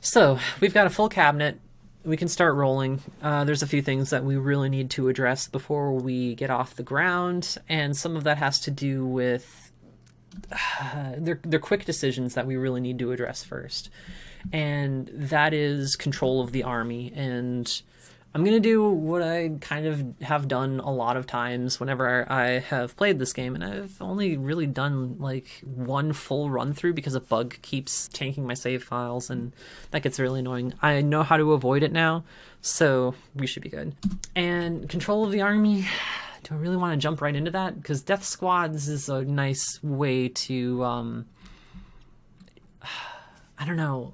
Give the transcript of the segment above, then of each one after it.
So, we've got a full cabinet. We can start rolling. There's a few things that we really need to address before we get off the ground, and some of that has to do with they're quick decisions that we really need to address first. And that is control of the army. And I'm going to do what I kind of have done a lot of times whenever I have played this game, and I've only really done like one full run through because a bug keeps tanking my save files, and that gets really annoying. I know how to avoid it now, so we should be good. And control of the army, do I really want to jump right into that? Because death squads is a nice way to, I don't know.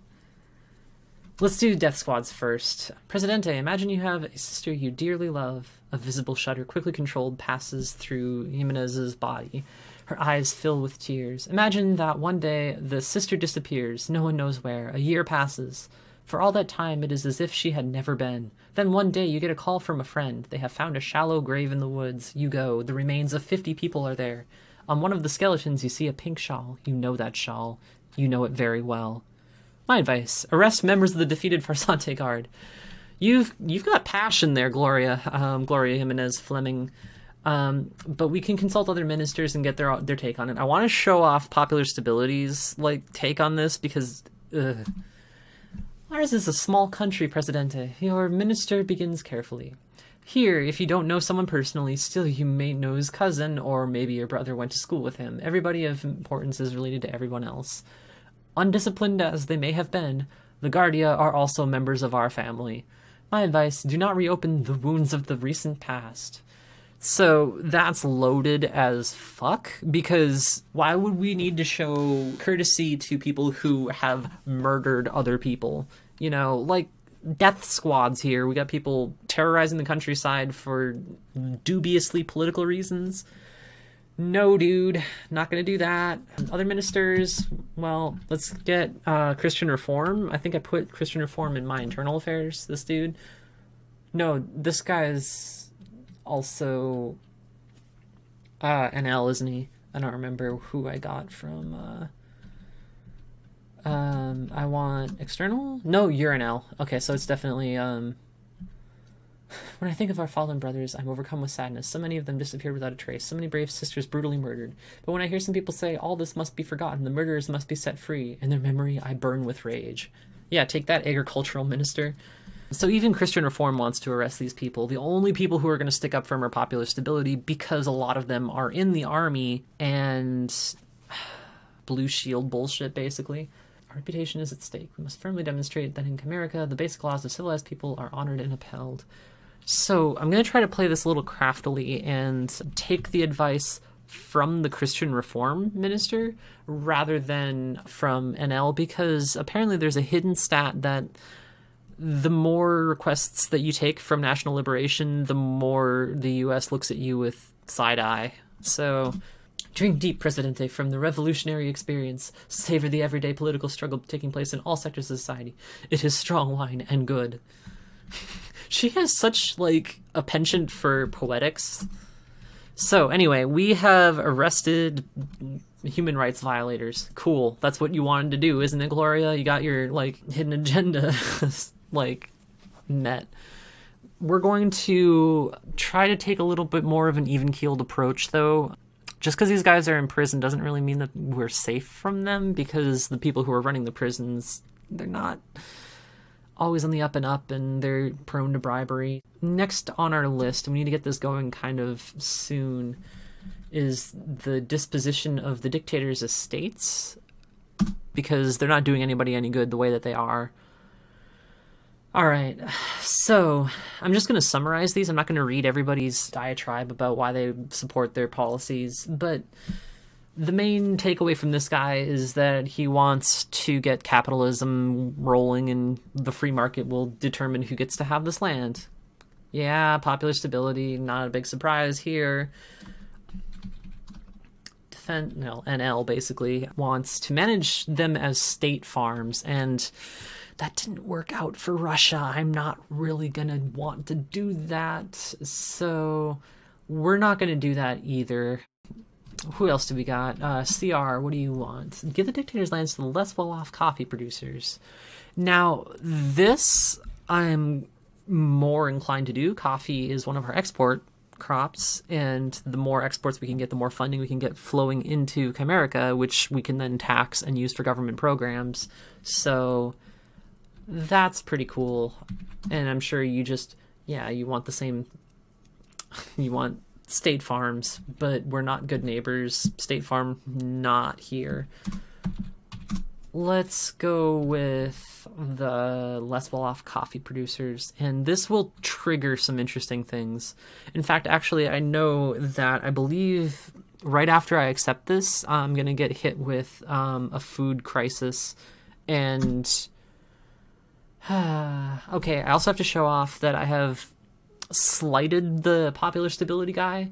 Let's do death squads first. Presidente, imagine you have a sister you dearly love. A visible shudder, quickly controlled, passes through Jimenez's body. Her eyes fill with tears. Imagine that one day the sister disappears, no one knows where. A year passes. For all that time, it is as if she had never been. Then one day you get a call from a friend. They have found a shallow grave in the woods. You go. The remains of 50 people are there. On one of the skeletons you see a pink shawl. You know that shawl. You know it very well. My advice: arrest members of the defeated Farsante Guard. You've got passion there, Gloria Jimenez Fleming. But we can consult other ministers and get their take on it. I want to show off Popular Stability's take on this because ours is a small country, Presidente. Your minister begins carefully. Here, if you don't know someone personally, still you may know his cousin, or maybe your brother went to school with him. Everybody of importance is related to everyone else. Undisciplined as they may have been, the Guardia are also members of our family. My advice, do not reopen the wounds of the recent past. So that's loaded as fuck, because why would we need to show courtesy to people who have murdered other people? You know, like death squads here. We got people terrorizing the countryside for dubiously political reasons. No, dude, not gonna do that. Other ministers, well, let's get Christian Reform. I think I put Christian Reform in my internal affairs, this dude. No, this guy's also NL, isn't he? I don't remember who I got from... I want external? No, you're NL. Okay, so it's definitely... When I think of our fallen brothers, I'm overcome with sadness. So many of them disappeared without a trace. So many brave sisters brutally murdered. But when I hear some people say, all this must be forgotten, the murderers must be set free, in their memory I burn with rage. Yeah, take that, agricultural minister. So even Christian Reform wants to arrest these people. The only people who are going to stick up for him are Popular Stability, because a lot of them are in the army and blue shield bullshit, basically. Our reputation is at stake. We must firmly demonstrate that in Chimerica, the basic laws of civilized people are honored and upheld. So I'm going to try to play this a little craftily and take the advice from the Christian Reform minister rather than from NL, because apparently there's a hidden stat that the more requests that you take from National Liberation, the more the US looks at you with side eye. So drink deep, Presidente, from the revolutionary experience. Savor the everyday political struggle taking place in all sectors of society. It is strong wine and good. She has such, a penchant for poetics. So, anyway, we have arrested human rights violators. Cool. That's what you wanted to do, isn't it, Gloria? You got your, hidden agenda, met. We're going to try to take a little bit more of an even-keeled approach, though. Just because these guys are in prison doesn't really mean that we're safe from them, because the people who are running the prisons, they're not always on the up and up, and they're prone to bribery. Next on our list, and we need to get this going kind of soon, is the disposition of the dictator's estates, because they're not doing anybody any good the way that they are. Alright, so I'm just going to summarize these. I'm not going to read everybody's diatribe about why they support their policies, but the main takeaway from this guy is that he wants to get capitalism rolling, and the free market will determine who gets to have this land. Yeah, Popular Stability, not a big surprise here. NL basically wants to manage them as state farms, and that didn't work out for Russia. I'm not really gonna want to do that, so we're not gonna do that either. Who else do we got? CR, what do you want? Give the dictator's lands to the less well-off coffee producers. Now, this I'm more inclined to do. Coffee is one of our export crops, and the more exports we can get, the more funding we can get flowing into Chimerica, which we can then tax and use for government programs. So that's pretty cool. And I'm sure you just, yeah, you want the same, you want state farms, but we're not good neighbors. State Farm, not here. Let's go with the less well-off coffee producers, and this will trigger some interesting things. In fact, actually, I know that I believe right after I accept this, I'm going to get hit with a food crisis, and okay, I also have to show off that I have slighted the popular stability guy.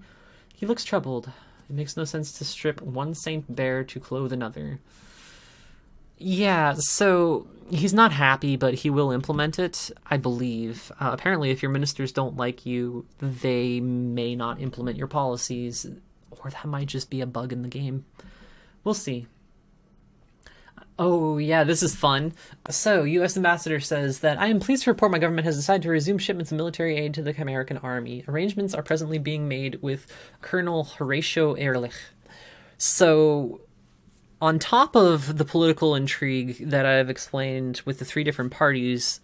He looks troubled. It makes no sense to strip one saint bare to clothe another. Yeah, so he's not happy, but he will implement it, I believe. Apparently, if your ministers don't like you, they may not implement your policies, or that might just be a bug in the game. We'll see. Oh, yeah, this is fun. So, U.S. Ambassador says that I am pleased to report my government has decided to resume shipments of military aid to the Chimerican army. Arrangements are presently being made with Colonel Horatio Ehrlich. So, on top of the political intrigue that I've explained with the three different parties,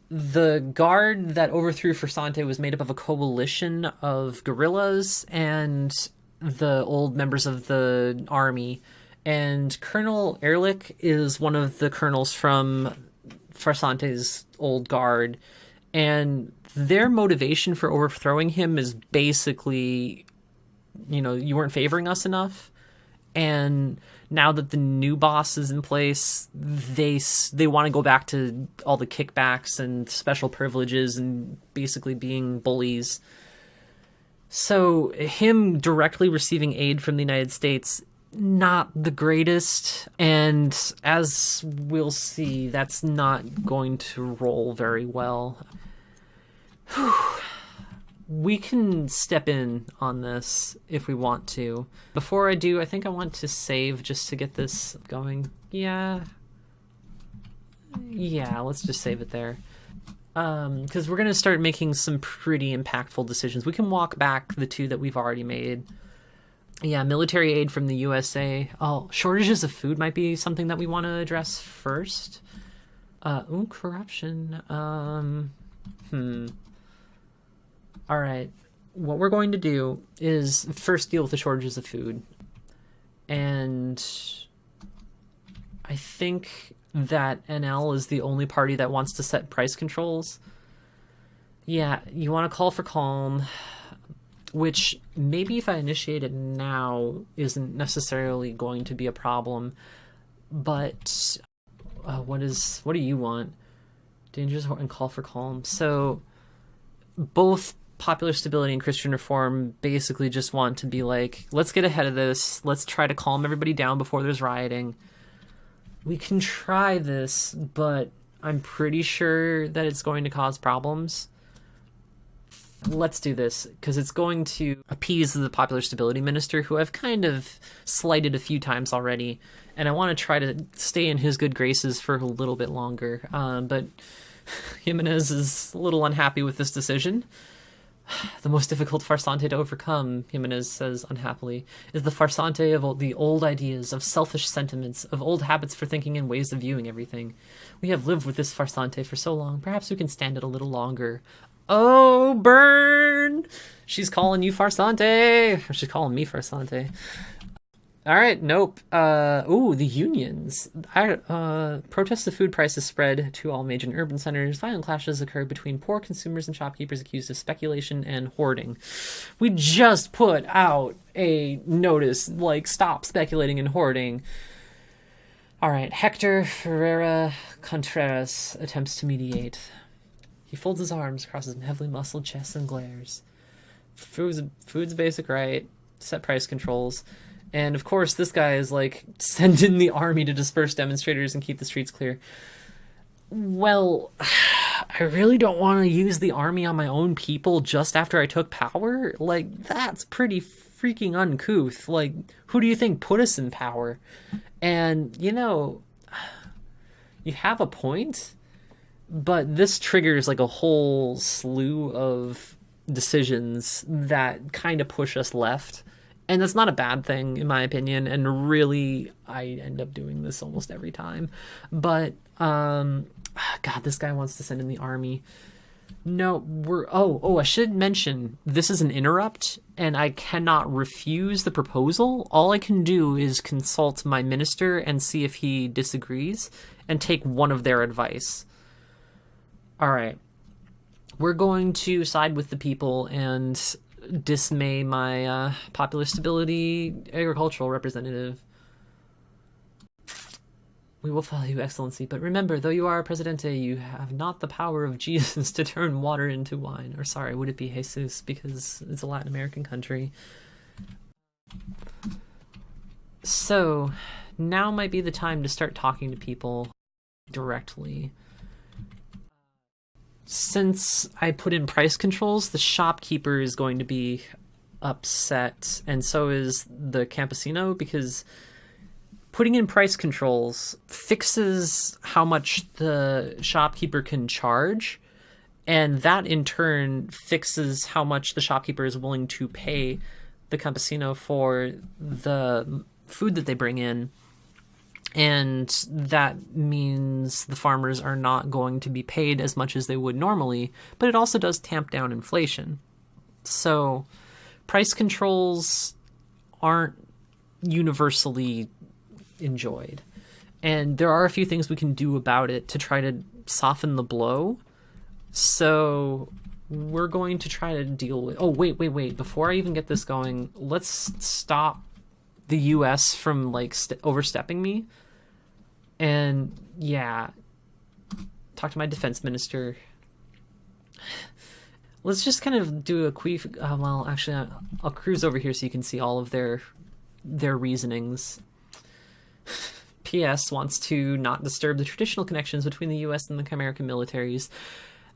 the guard that overthrew Farsante was made up of a coalition of guerrillas and the old members of the army. And Colonel Ehrlich is one of the colonels from Farsante's old guard. And their motivation for overthrowing him is basically, you weren't favoring us enough. And now that the new boss is in place, they want to go back to all the kickbacks and special privileges and basically being bullies. So him directly receiving aid from the United States, not the greatest. And as we'll see, that's not going to roll very well. Whew. We can step in on this if we want to. Before I do, I think I want to save just to get this going. Yeah, let's just save it there. Because we're going to start making some pretty impactful decisions. We can walk back the two that we've already made. Yeah, military aid from the USA. Oh, shortages of food might be something that we want to address first. Corruption. All right, what we're going to do is first deal with the shortages of food. And I think that NL is the only party that wants to set price controls. Yeah, you want to call for calm, which maybe if I initiate it now isn't necessarily going to be a problem. But what do you want? Dangerous and call for calm. So both popular stability and Christian reform basically just want to be like, let's get ahead of this. Let's try to calm everybody down before there's rioting. We can try this, but I'm pretty sure that it's going to cause problems. Let's do this, because it's going to appease the popular stability minister, who I've kind of slighted a few times already, and I want to try to stay in his good graces for a little bit longer. But Jimenez is a little unhappy with this decision. The most difficult farsante to overcome, Jimenez says unhappily, is the farsante of the old ideas, of selfish sentiments, of old habits for thinking and ways of viewing everything. We have lived with this farsante for so long, perhaps we can stand it a little longer. Oh, burn! She's calling you farsante! Or she's calling me farsante. Alright, nope. The unions. Protests of food prices spread to all major and urban centers. Violent clashes occurred between poor consumers and shopkeepers accused of speculation and hoarding. We just put out a notice, like, stop speculating and hoarding. Alright, Hector Ferreira Contreras attempts to mediate. He folds his arms across his heavily muscled chest and glares. Food's a basic right. Set price controls. And of course, this guy is like, send in the army to disperse demonstrators and keep the streets clear. Well, I really don't want to use the army on my own people just after I took power. Like, that's pretty freaking uncouth. Like, who do you think put us in power? And, You have a point, but this triggers like a whole slew of decisions that kind of push us left. And that's not a bad thing, in my opinion. And really, I end up doing this almost every time. But, God, this guy wants to send in the army. No, I should mention, this is an interrupt, and I cannot refuse the proposal. All I can do is consult my minister and see if he disagrees, and take one of their advice. Alright. We're going to side with the people and dismay my popular stability agricultural representative. We will follow you, Excellency, but remember, though you are a Presidente, you have not the power of Jesus to turn water into wine. Or sorry, would it be Jesus, because it's a Latin American country. So, now might be the time to start talking to people directly. Since I put in price controls, the shopkeeper is going to be upset, and so is the campesino, because putting in price controls fixes how much the shopkeeper can charge, and that in turn fixes how much the shopkeeper is willing to pay the campesino for the food that they bring in. And that means the farmers are not going to be paid as much as they would normally, but it also does tamp down inflation. So price controls aren't universally enjoyed. And there are a few things we can do about it to try to soften the blow. So we're going to try to deal with... Oh, wait. Before I even get this going, let's stop the U.S. from, like, overstepping me. And, yeah, talk to my defense minister. Let's just kind of do a quick... well, actually, I'll cruise over here so you can see all of their reasonings. P.S. wants to not disturb the traditional connections between the U.S. and the Chimerican militaries.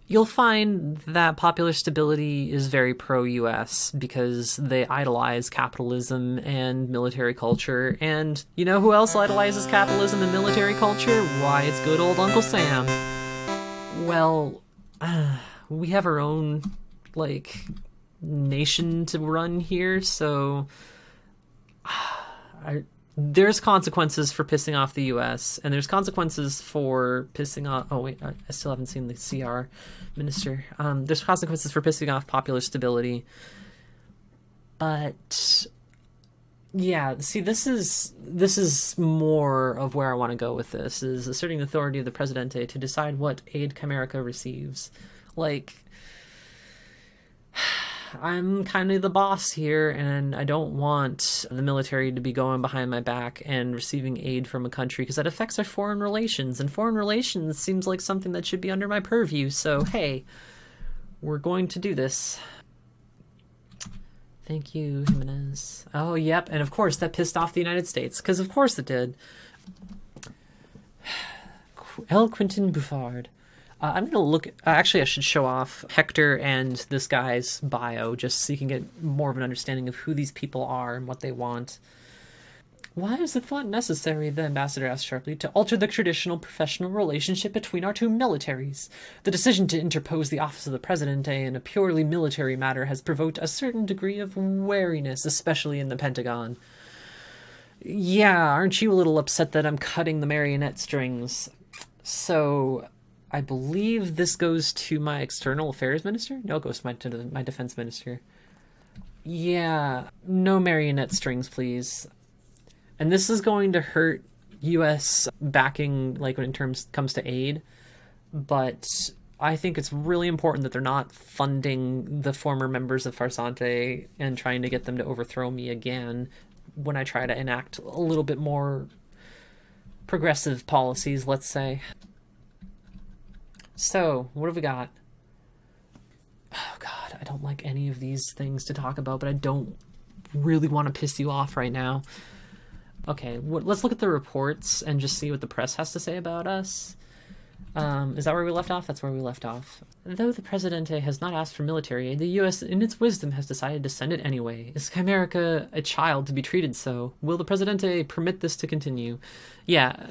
You'll find that popular stability is very pro-US because they idolize capitalism and military culture. And you know who else idolizes capitalism and military culture? Why, it's good old Uncle Sam. Well, we have our own, like, nation to run here, so... there's consequences for pissing off the U.S., and there's consequences for pissing off... Oh, wait, I still haven't seen the CR minister. There's consequences for pissing off popular stability. But, yeah, see, this is more of where I want to go with this, is asserting the authority of the Presidente to decide what aid Chimerica receives. Like... I'm kind of the boss here, and I don't want the military to be going behind my back and receiving aid from a country, because that affects our foreign relations, and foreign relations seems like something that should be under my purview, so hey, we're going to do this. Thank you, Jimenez. Oh, yep, and of course that pissed off the United States, because of course it did. L. Quentin Bouffard. I'm going to look... actually, I should show off Hector and this guy's bio, just so you can get more of an understanding of who these people are and what they want. Why is it thought necessary, the ambassador asked sharply, to alter the traditional professional relationship between our two militaries? The decision to interpose the office of the Presidente in a purely military matter has provoked a certain degree of wariness, especially in the Pentagon. Yeah, aren't you a little upset that I'm cutting the marionette strings? So... I believe this goes to my external affairs minister? No, it goes to my defense minister. Yeah, no marionette strings, please. And this is going to hurt U.S. backing, like, when it comes to aid. But I think it's really important that they're not funding the former members of Farsante and trying to get them to overthrow me again when I try to enact a little bit more progressive policies, let's say. So, what have we got? Oh, God, I don't like any of these things to talk about, but I don't really want to piss you off right now. Okay, let's look at the reports and just see what the press has to say about us. Is that where we left off? That's where we left off. Though the Presidente has not asked for military aid, the U.S. in its wisdom has decided to send it anyway. Is Chimerica a child to be treated so? Will the Presidente permit this to continue? Yeah,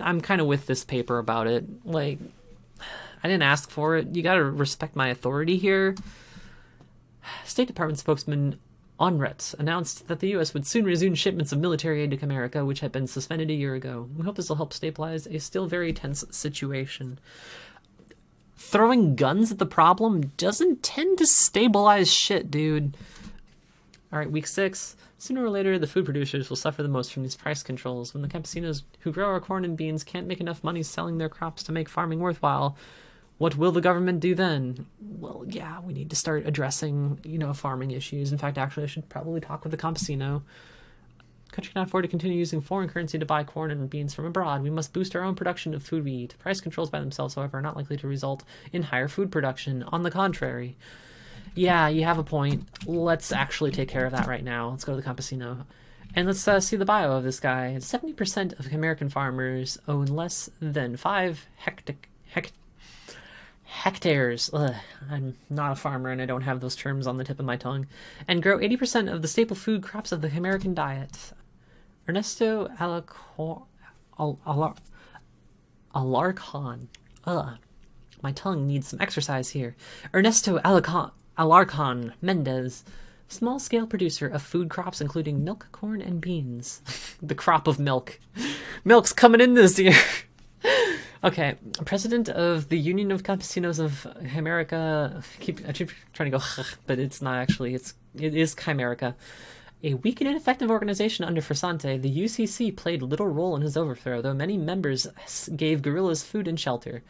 I'm kind of with this paper about it. Like, I didn't ask for it. You gotta respect my authority here. State Department spokesman Onret announced that the U.S. would soon resume shipments of military aid to Chimerica, which had been suspended a year ago. We hope this will help stabilize a still very tense situation. Throwing guns at the problem doesn't tend to stabilize shit, dude. Alright, week 6. Sooner or later, the food producers will suffer the most from these price controls. When the campesinos who grow our corn and beans can't make enough money selling their crops to make farming worthwhile, what will the government do then? Well, yeah, we need to start addressing, farming issues. In fact, actually, I should probably talk with the campesino. Country cannot afford to continue using foreign currency to buy corn and beans from abroad. We must boost our own production of food we eat. Price controls by themselves, however, are not likely to result in higher food production. On the contrary. Yeah, you have a point. Let's actually take care of that right now. Let's go to the campesino. And let's see the bio of this guy. 70% of American farmers own less than 5 hectares. Ugh, I'm not a farmer and I don't have those terms on the tip of my tongue. And grow 80% of the staple food crops of the American diet. Ernesto Alarcon. Ugh, my tongue needs some exercise here. Ernesto Alarcon Mendez. Small-scale producer of food crops including milk, corn, and beans. The crop of milk. Milk's coming in this year. Okay, president of the Union of Campesinos of Chimerica. I keep trying to go, but it's not actually. It is Chimerica. A weak and ineffective organization under Frasante, the UCC played little role in his overthrow, though many members gave guerrillas food and shelter.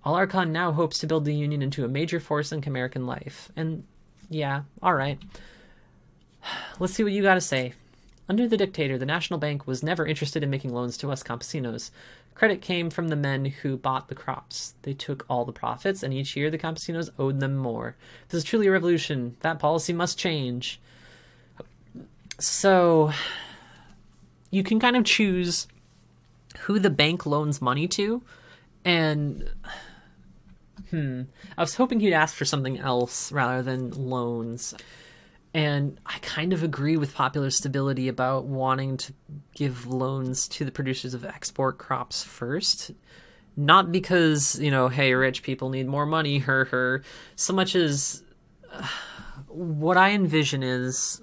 Alarcon now hopes to build the Union into a major force in Chimerican life. And, yeah, alright. Let's see what you gotta say. Under the dictator, the National Bank was never interested in making loans to us campesinos. Credit came from the men who bought the crops. They took all the profits, and each year the campesinos owed them more. This is truly a revolution. That policy must change. So, you can kind of choose who the bank loans money to, and I was hoping he'd ask for something else rather than loans. And I kind of agree with Popular Stability about wanting to give loans to the producers of export crops first. Not because, hey, rich people need more money, so much as what I envision is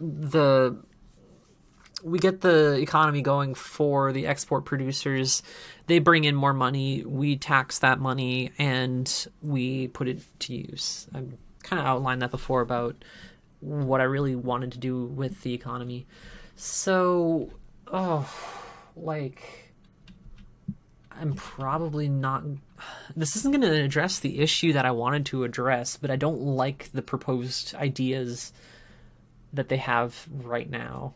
we get the economy going for the export producers. They bring in more money, we tax that money, and we put it to use. I've kind of outlined that before about what I really wanted to do with the economy. So, I'm probably not... This isn't going to address the issue that I wanted to address, but I don't like the proposed ideas that they have right now.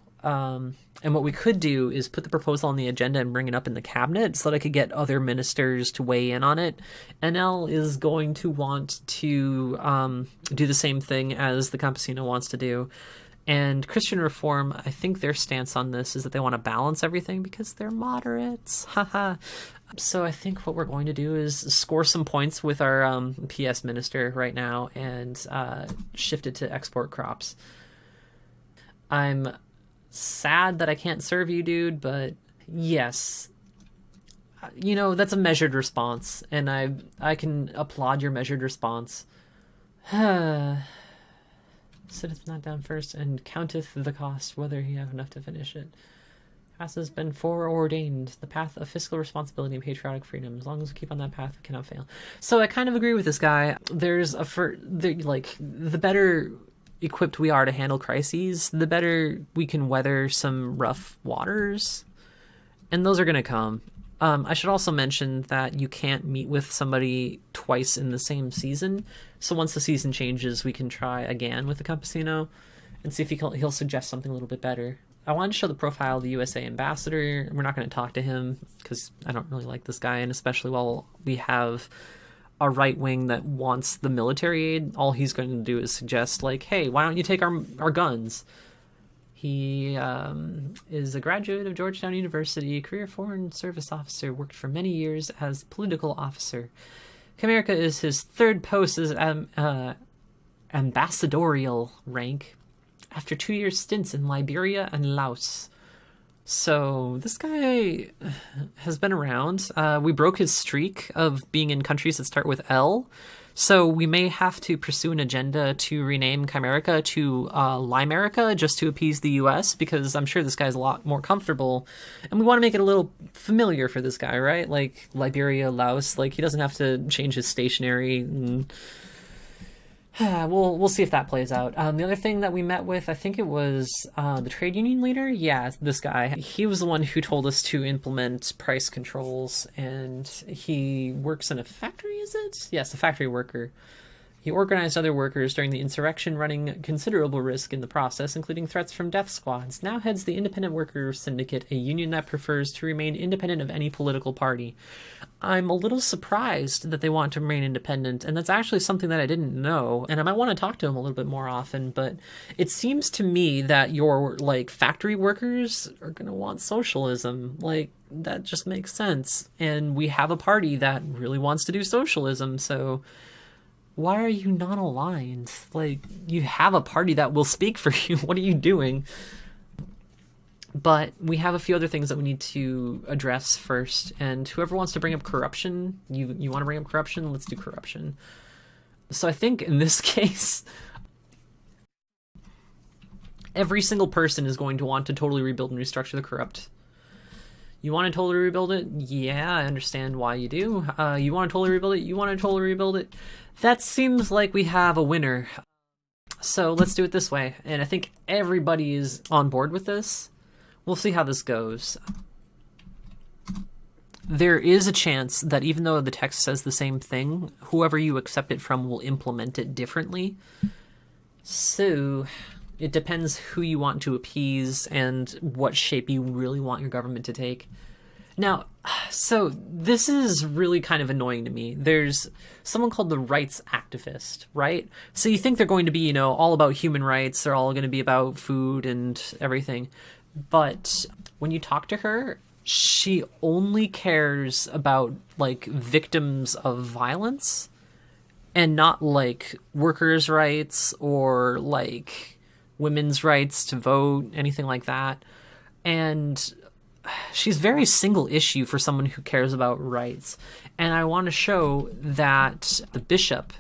And what we could do is put the proposal on the agenda and bring it up in the cabinet so that I could get other ministers to weigh in on it. NL is going to want to do the same thing as the Campesino wants to do. And Christian Reform, I think their stance on this is that they want to balance everything because they're moderates. Haha. So I think what we're going to do is score some points with our PS minister right now and shift it to export crops. I'm sad that I can't serve you, dude, but yes, that's a measured response, and I can applaud your measured response. Sitteth not down first and counteth the cost, whether he have enough to finish it. As has been foreordained, the path of fiscal responsibility and patriotic freedom. As long as we keep on that path, we cannot fail. So I kind of agree with this guy. The better equipped we are to handle crises, the better we can weather some rough waters, and those are going to come. I should also mention that you can't meet with somebody twice in the same season, so once the season changes, we can try again with the Campesino and see if he'll suggest something a little bit better. I wanted to show the profile of the USA ambassador. We're not going to talk to him because I don't really like this guy, and especially while we have a right wing that wants the military aid, all he's going to do is suggest, hey, why don't you take our guns? He is a graduate of Georgetown University, career foreign service officer, worked for many years as political officer. Chimerica is his third post as ambassadorial rank after 2 years stints in Liberia and Laos. So this guy has been around. We broke his streak of being in countries that start with L. So we may have to pursue an agenda to rename Chimerica to Limerica just to appease the US, because I'm sure this guy's a lot more comfortable. And we want to make it a little familiar for this guy, right? Like Liberia, Laos, like he doesn't have to change his stationery. And we'll see if that plays out. The other thing that we met with, I think it was the trade union leader. Yeah, this guy. He was the one who told us to implement price controls, and he works in a factory, is it? Yes, a factory worker. He organized other workers during the insurrection, running considerable risk in the process, including threats from death squads. Now heads the Independent Workers Syndicate, a union that prefers to remain independent of any political party. I'm a little surprised that they want to remain independent, and that's actually something that I didn't know, and I might want to talk to him a little bit more often, but it seems to me that your, like, factory workers are going to want socialism. Like, that just makes sense, and we have a party that really wants to do socialism, so why are you not aligned? Like, you have a party that will speak for you. What are you doing? But we have a few other things that we need to address first. And whoever wants to bring up corruption, you want to bring up corruption? Let's do corruption. So I think in this case, every single person is going to want to totally rebuild and restructure the corrupt. You want to totally rebuild it? Yeah, I understand why you do. You want to totally rebuild it? You want to totally rebuild it? That seems like we have a winner. So let's do it this way. And I think everybody is on board with this. We'll see how this goes. There is a chance that even though the text says the same thing, whoever you accept it from will implement it differently. So it depends who you want to appease and what shape you really want your government to take. Now, so this is really kind of annoying to me. There's someone called the rights activist, right? So you think they're going to be, all about human rights. They're all going to be about food and everything. But when you talk to her, she only cares about, like, victims of violence and not, like, workers' rights or, like, women's rights to vote, anything like that. And she's very single issue for someone who cares about rights. And I want to show that the bishop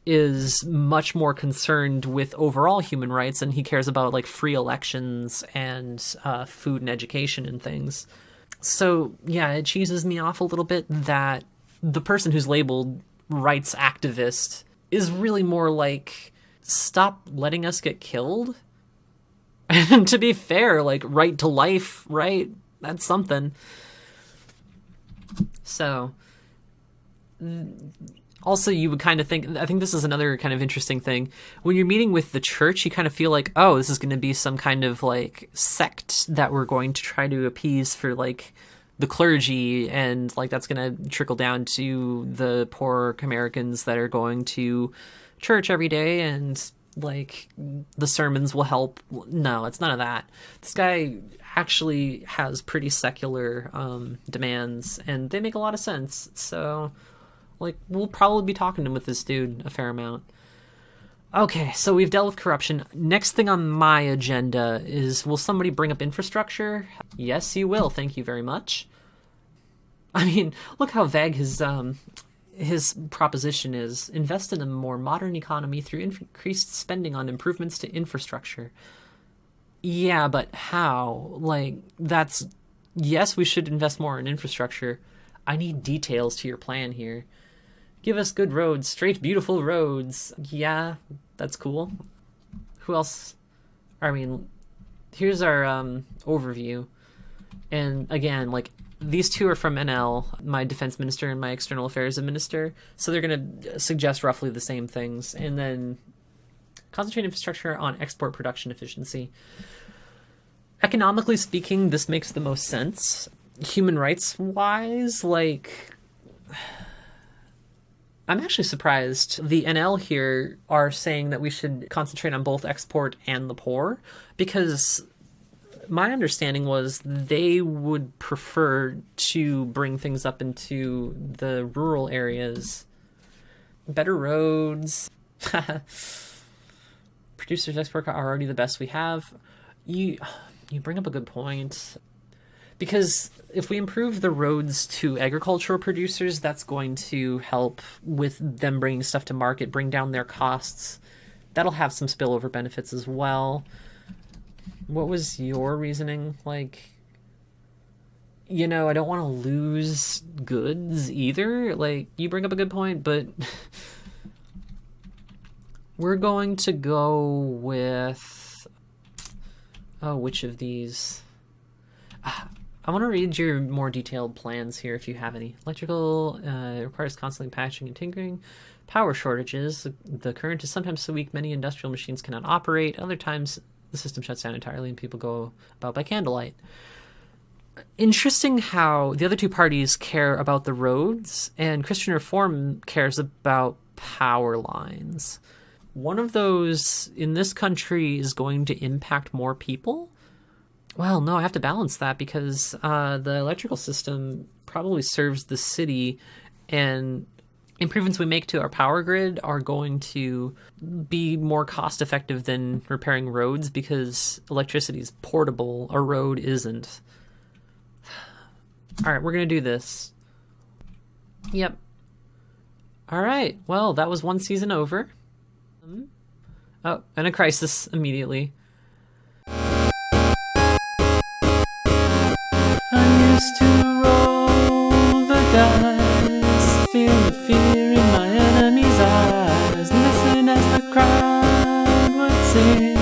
is much more concerned with overall human rights, and he cares about, like, free elections and food and education and things. So yeah, it cheeses me off a little bit that the person who's labeled rights activist is really more like, stop letting us get killed. And to be fair, like, right to life, right? That's something. So also, you would kind of think, I think this is another kind of interesting thing. When you're meeting with the church, you kind of feel like, oh, this is going to be some kind of, like, sect that we're going to try to appease for, like, the clergy, and, like, that's going to trickle down to the poor Chimerians that are going to church every day, and, like, the sermons will help. No, it's none of that. This guy actually has pretty secular demands, and they make a lot of sense. So, like, we'll probably be talking with this dude a fair amount. Okay, so we've dealt with corruption. Next thing on my agenda is, will somebody bring up infrastructure? Yes, you will. Thank you very much. I mean, look how vague his proposition is. Invest in a more modern economy through increased spending on improvements to infrastructure. Yeah, but how? Like, that's... Yes, we should invest more in infrastructure. I need details to your plan here. Give us good roads, straight, beautiful roads. Yeah, that's cool. Who else? I mean, here's our overview. And again, like, these two are from NL, my defense minister and my external affairs minister. So they're going to suggest roughly the same things. And then concentrate infrastructure on export production efficiency. Economically speaking, this makes the most sense. Human rights wise, like, I'm actually surprised the NL here are saying that we should concentrate on both export and the poor, because my understanding was they would prefer to bring things up into the rural areas. Better roads. Producers export are already the best we have. You bring up a good point. Because if we improve the roads to agricultural producers, that's going to help with them bringing stuff to market, bring down their costs. That'll have some spillover benefits as well. What was your reasoning? Like, I don't want to lose goods either. Like, you bring up a good point, but we're going to go with... Oh, which of these? I want to read your more detailed plans here if you have any. Electrical requires constantly patching and tinkering. Power shortages. The current is sometimes so weak many industrial machines cannot operate. Other times the system shuts down entirely and people go about by candlelight. Interesting how the other two parties care about the roads and Christian Reform cares about power lines. One of those in this country is going to impact more people. Well, no, I have to balance that because the electrical system probably serves the city, and improvements we make to our power grid are going to be more cost effective than repairing roads because electricity is portable. A road isn't. All right, we're going to do this. Yep. All right, well, that was one season over. Oh, and a crisis immediately. To roll the dice, feel the fear in my enemy's eyes, listen as the crowd would sing.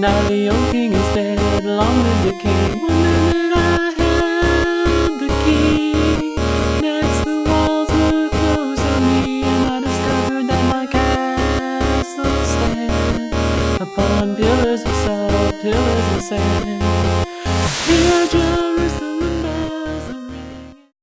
Now the old king is dead, long live the king. One minute I held the key, next the walls were closed on me, and I discovered that my castle stands upon pillars of salt, pillars of sand.